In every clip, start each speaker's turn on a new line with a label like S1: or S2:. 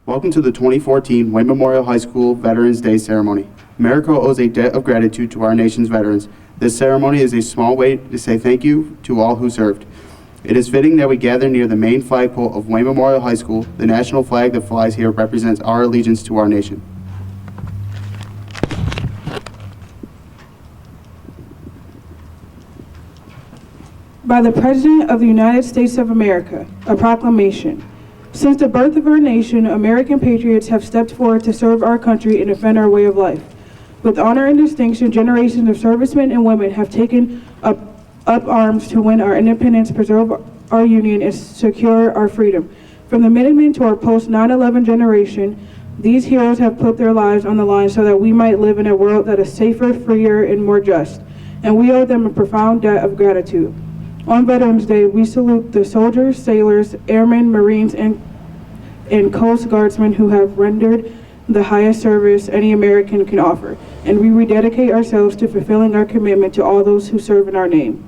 S1: Welcome to the 2014 Wayne Memorial High School Veterans Day ceremony. America owes a debt of gratitude to our nation's veterans. This ceremony is a small way to say thank you to all who served. It is fitting that we gather near the main flagpole of Wayne Memorial High School. The national flag that flies here represents our allegiance to our nation.
S2: By the President of the United States of America, a proclamation. Since the birth of our nation, American patriots have stepped forward to serve our country and defend our way of life. With honor and distinction, generations of servicemen and women have taken up arms to win our independence, preserve our union, and secure our freedom. From the Minutemen to our post-9/11 generation, these heroes have put their lives on the line so that we might live in a world that is safer, freer, and more just. And we owe them a profound debt of gratitude. On Veterans Day, we salute the soldiers, sailors, airmen, Marines, and Coast Guardsmen who have rendered the highest service any American can offer, and we rededicate ourselves to fulfilling our commitment to all those who serve in our name.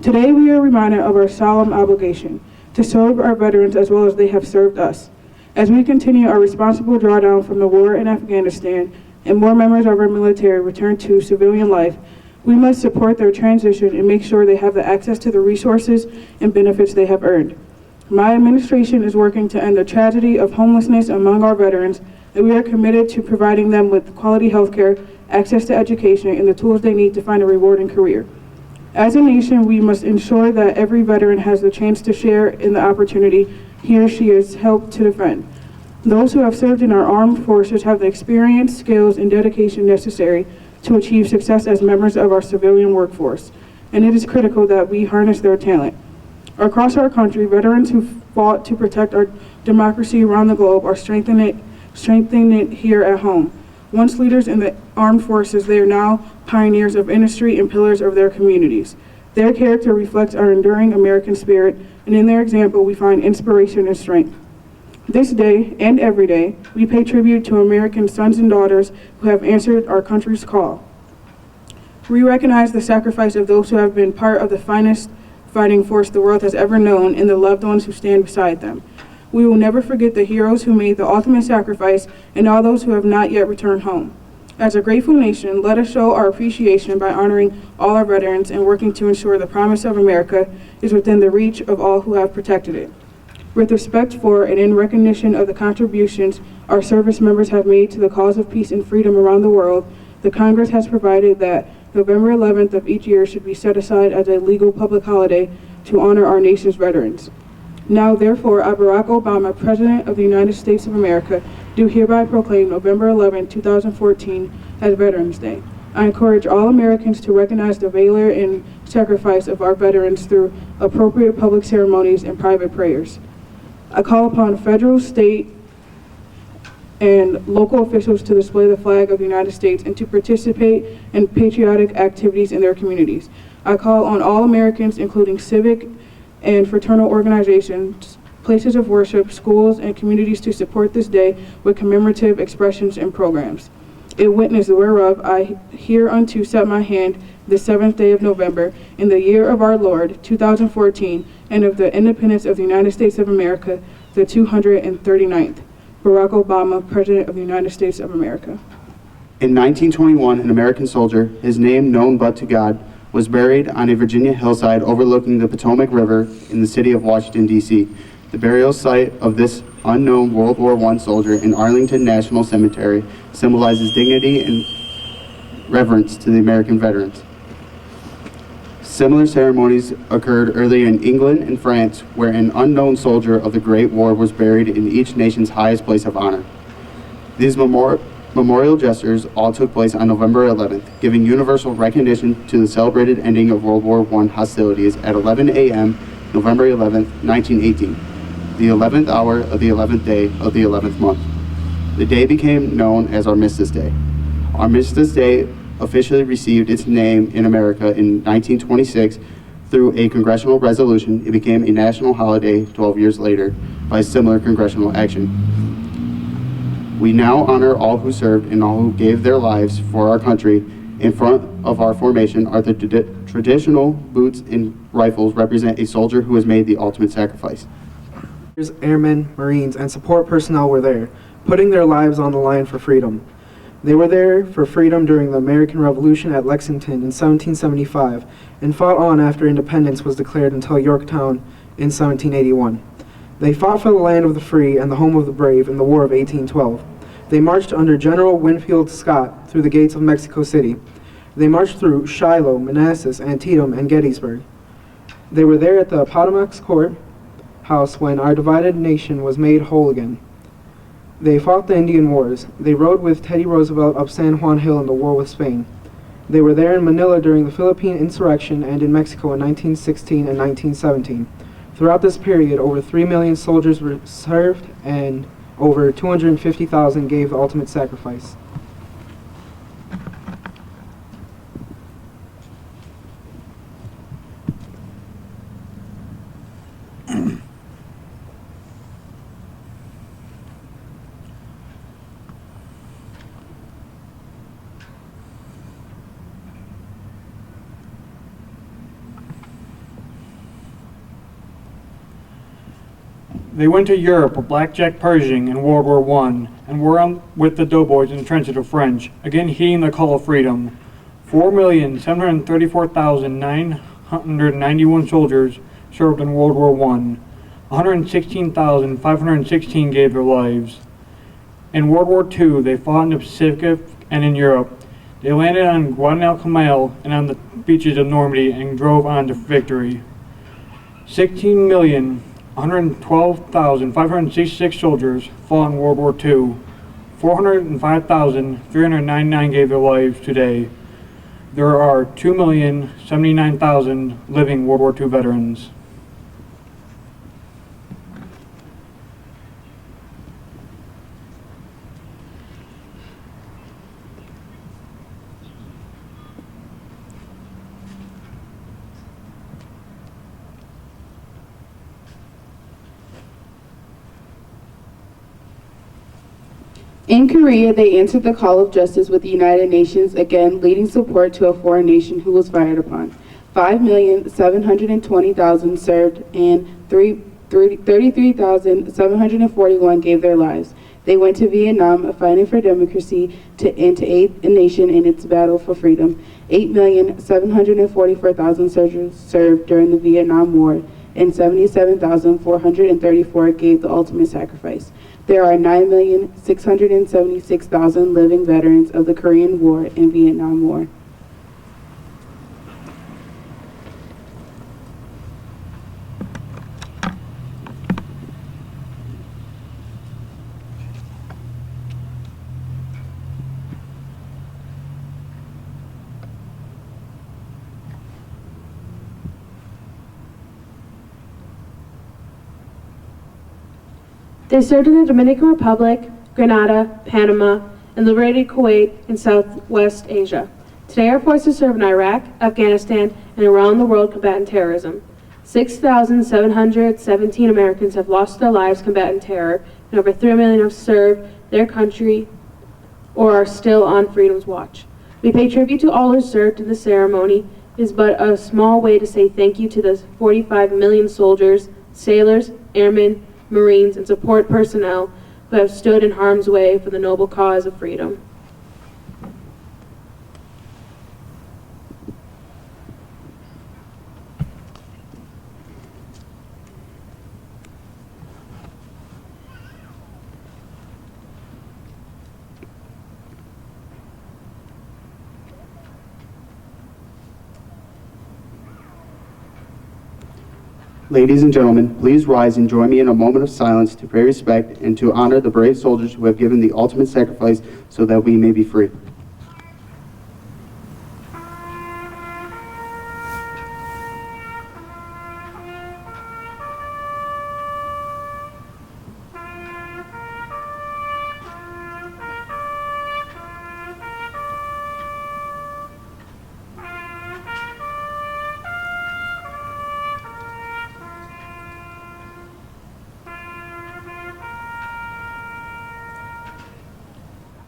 S2: Today, we are reminded of our solemn obligation to serve our veterans as well as they have served us. As we continue our responsible drawdown from the war in Afghanistan and more members of our military return to civilian life, we must support their transition and make sure they have the access to the resources and benefits they have earned. My administration is working to end the tragedy of homelessness among our veterans, and we are committed to providing them with quality health care, access to education, and the tools they need to find a rewarding career. As a nation, we must ensure that every veteran has the chance to share in the opportunity he or she has helped to defend. Those who have served in our armed forces have the experience, skills, and dedication necessary to achieve success as members of our civilian workforce, and it is critical that we harness their talent. Across our country, veterans who fought to protect our democracy around the globe are strengthening it here at home. Once leaders in the armed forces, they are now pioneers of industry and pillars of their communities. Their character reflects our enduring American spirit, and in their example, we find inspiration and strength. This day, and every day, we pay tribute to American sons and daughters who have answered our country's call. We recognize the sacrifice of those who have been part of the finest fighting force the world has ever known and the loved ones who stand beside them. We will never forget the heroes who made the ultimate sacrifice and all those who have not yet returned home. As a grateful nation, let us show our appreciation by honoring all our veterans and working to ensure the promise of America is within the reach of all who have protected it. With respect for and in recognition of the contributions our service members have made to the cause of peace and freedom around the world, the Congress has provided that November 11th of each year should be set aside as a legal public holiday to honor our nation's veterans. Now, therefore, I, Barack Obama, President of the United States of America, do hereby proclaim November 11, 2014 as Veterans Day. I encourage all Americans to recognize the valor and sacrifice of our veterans through appropriate public ceremonies and private prayers. I call upon federal, state, and local officials to display the flag of the United States and to participate in patriotic activities in their communities. I call on all Americans, including civic and fraternal organizations, places of worship, schools, and communities to support this day with commemorative expressions and programs. In witness whereof I hereunto set my hand the 7th day of November, in the year of our Lord, 2014, and of the independence of the United States of America, the 239th. Barack Obama, President of the United States of America.
S1: In 1921, an American soldier, his name known but to God, was buried on a Virginia hillside overlooking the Potomac River in the city of Washington, D.C. The burial site of this unknown World War I soldier in Arlington National Cemetery symbolizes dignity and reverence to the American veterans. Similar ceremonies occurred early in England and France, where an unknown soldier of the Great War was buried in each nation's highest place of honor. These memorial gestures all took place on November 11th, giving universal recognition to the celebrated ending of World War I hostilities at 11 a.m. November 11th, 1918, the 11th hour of the 11th day of the 11th month. The day became known as Armistice Day. Armistice Day officially received its name in America in 1926 through a congressional resolution. It became a national holiday 12 years later by similar congressional action. We now honor all who served and all who gave their lives for our country. In front of our formation are the traditional boots and rifles represent a soldier who has made the ultimate sacrifice.
S3: Airmen, Marines, and support personnel were there. putting their lives on the line for freedom. They were there for freedom during the American Revolution at Lexington in 1775 and fought on after independence was declared until Yorktown in 1781. They fought for the land of the free and the home of the brave in the War of 1812. They marched under General Winfield Scott through the gates of Mexico City. They marched through Shiloh, Manassas, Antietam, and Gettysburg. They were there at the Potomac's Court House when our divided nation was made whole again. They fought the Indian Wars. They rode with Teddy Roosevelt up San Juan Hill in the war with Spain. They were there in Manila during the Philippine insurrection and in Mexico in 1916 and 1917. Throughout this period, over 3 million soldiers were served and over 250,000 gave the ultimate sacrifice.
S4: They went to Europe with blackjack Pershing in World War I and were on with the doughboys in the trenches of French, again heeding the call of freedom. 4,734,991 soldiers served in World War I. 116,516 gave their lives. In World War II, they fought in the Pacific and in Europe. They landed on Guadalcanal and on the beaches of Normandy and drove on to victory. 16,112,566 soldiers fought in World War II. 405,399 gave their lives today. There are 2,079,000 living World War II veterans.
S2: In Korea, they answered the call of justice with the United Nations, again leading support to a foreign nation who was fired upon. 5,720,000 served and 33,741 gave their lives. They went to Vietnam, fighting for democracy and to aid a nation in its battle for freedom. 8,744,000 soldiers served during the Vietnam War, and 77,434 gave the ultimate sacrifice. There are 9,676,000 living veterans of the Korean War and Vietnam War.
S5: They served in the Dominican Republic, Grenada, Panama, and liberated Kuwait in Southwest Asia. Today our forces serve in Iraq, Afghanistan, and around the world combating terrorism. 6,717 Americans have lost their lives combating terror, and over 3 million have served their country or are still on Freedom's Watch. We pay tribute to all who served in the ceremony. It is but a small way to say thank you to the 45 million soldiers, sailors, airmen, Marines, and support personnel who have stood in harm's way for the noble cause of freedom.
S1: Ladies and gentlemen, please rise and join me in a moment of silence to pay respect and to honor the brave soldiers who have given the ultimate sacrifice so that we may be free.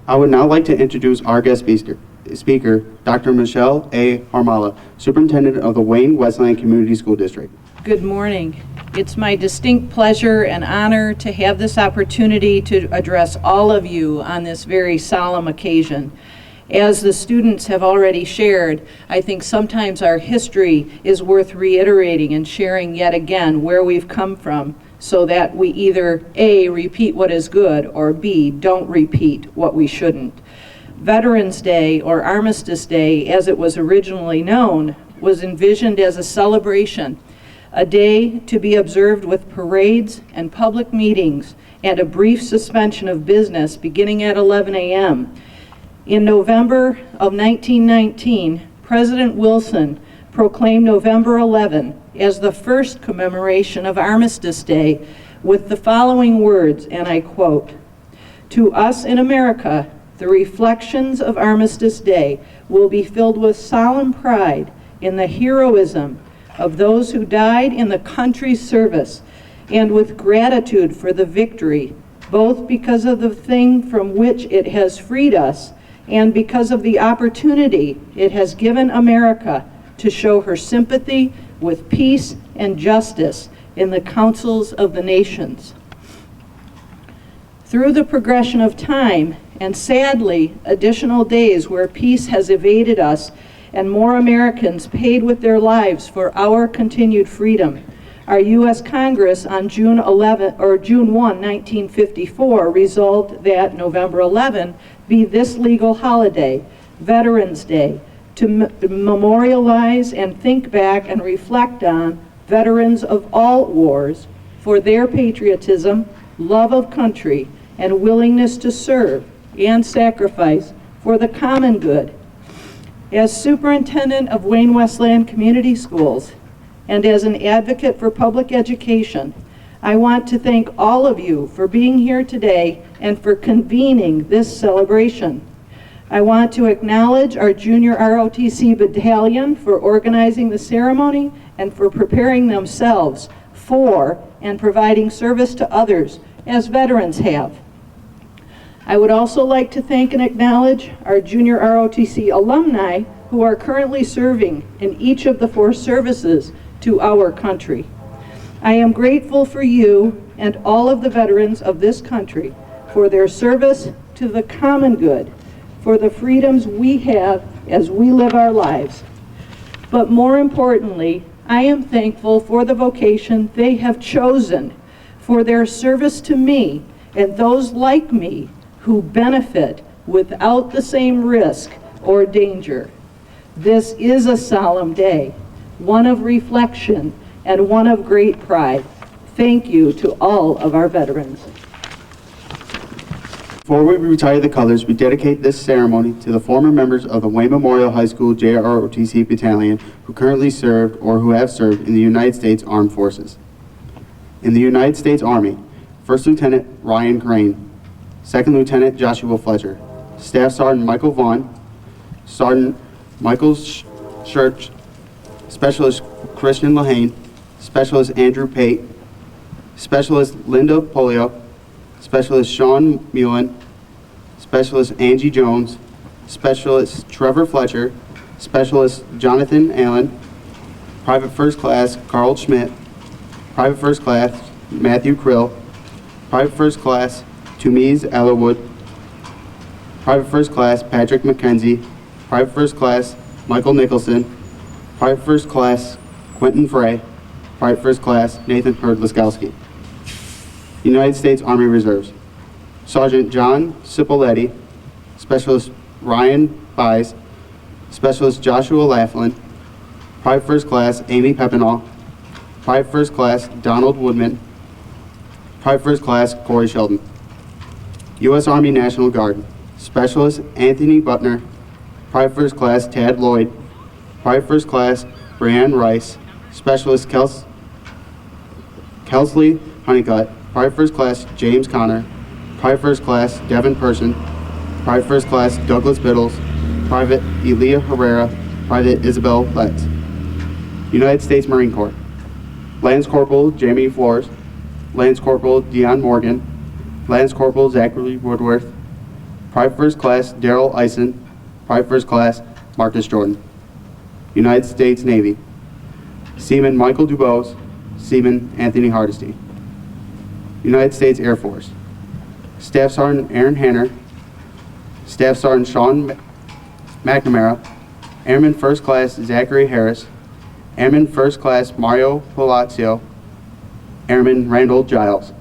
S1: I would now like to introduce our guest speaker, Dr. Michelle A. Harmala, Superintendent of the Wayne-Westland Community School District.
S6: Good morning. It's my distinct pleasure and honor to have this opportunity to address all of you on this very solemn occasion. As the students have already shared, I think sometimes our history is worth reiterating and sharing yet again where we've come from so that we either A, repeat what is good, or B, don't repeat what we shouldn't. Veterans Day, or Armistice Day as it was originally known, was envisioned as a celebration, a day to be observed with parades and public meetings and a brief suspension of business beginning at 11 a.m. In November of 1919, President Wilson proclaimed November 11 as the first commemoration of Armistice Day with the following words, and I quote, "To us in America, the reflections of Armistice Day will be filled with solemn pride in the heroism of those who died in the country's service and with gratitude for the victory, both because of the thing from which it has freed us and because of the opportunity it has given America to show her sympathy with peace and justice in the councils of the nations." Through the progression of time, and sadly, additional days where peace has evaded us and more Americans paid with their lives for our continued freedom, our U.S. Congress on June 1, 1954, resolved that November 11 be this legal holiday, Veterans Day, to memorialize and think back and reflect on veterans of all wars for their patriotism, love of country, and willingness to serve and sacrifice for the common good. As superintendent of Wayne-Westland Community Schools and as an advocate for public education, I want to thank all of you for being here today and for convening this celebration. I want to acknowledge our junior ROTC battalion for organizing the ceremony and for preparing themselves for and providing service to others as veterans have. I would also like to thank and acknowledge our junior ROTC alumni who are currently serving in each of the 4 services to our country. I am grateful for you and all of the veterans of this country for their service to the common good, for the freedoms we have as we live our lives. But more importantly, I am thankful for the vocation they have chosen, for their service to me and those like me who benefit without the same risk or danger. This is a solemn day, one of reflection and one of great pride. Thank you to all of our veterans.
S1: Before we retire the colors, we dedicate this ceremony to the former members of the Wayne Memorial High School JROTC Battalion who currently served or who have served in the United States Armed Forces. In the United States Army, First Lieutenant Ryan Crane, Second Lieutenant Joshua Fletcher, Staff Sergeant Michael Vaughn, Sergeant Michael Church, Specialist Christian Lahane, Specialist Andrew Pate, Specialist Linda Polio, Specialist Sean Mullen, Specialist Angie Jones, Specialist Trevor Fletcher, Specialist Jonathan Allen, Private First Class Carl Schmidt, Private First Class Matthew Krill, Private First Class Tumiz Ellerwood, Private First Class Patrick McKenzie, Private First Class Michael Nicholson, Private First Class Quentin Frey, Private First Class Nathan Hurd-Laskowski. United States Army Reserves. Sergeant John Cipoletti, Specialist Ryan Bies, Specialist Joshua Laughlin, Private First Class Amy Pepinall, Private First Class Donald Woodman, Private First Class Corey Sheldon. U.S. Army National Guard. Specialist Anthony Butner, Private First Class Tad Lloyd, Private First Class Brianne Rice, Specialist Kelsley Honeycutt, Private First Class James Connor, Private First Class Devin Person, Private First Class Douglas Biddles, Private Elia Herrera, Private Isabel Letts. United States Marine Corps. Lance Corporal Jamie Flores, Lance Corporal Dion Morgan, Lance Corporal Zachary Woodworth, Private First Class Daryl Eisen, Private First Class Marcus Jordan. United States Navy. Seaman Michael Dubose, Seaman Anthony Hardesty. United States Air Force. Staff Sergeant Aaron Hanner, Staff Sergeant Sean McNamara, Airman First Class Zachary Harris, Airman First Class Mario Palazzo, Airman Randall Giles.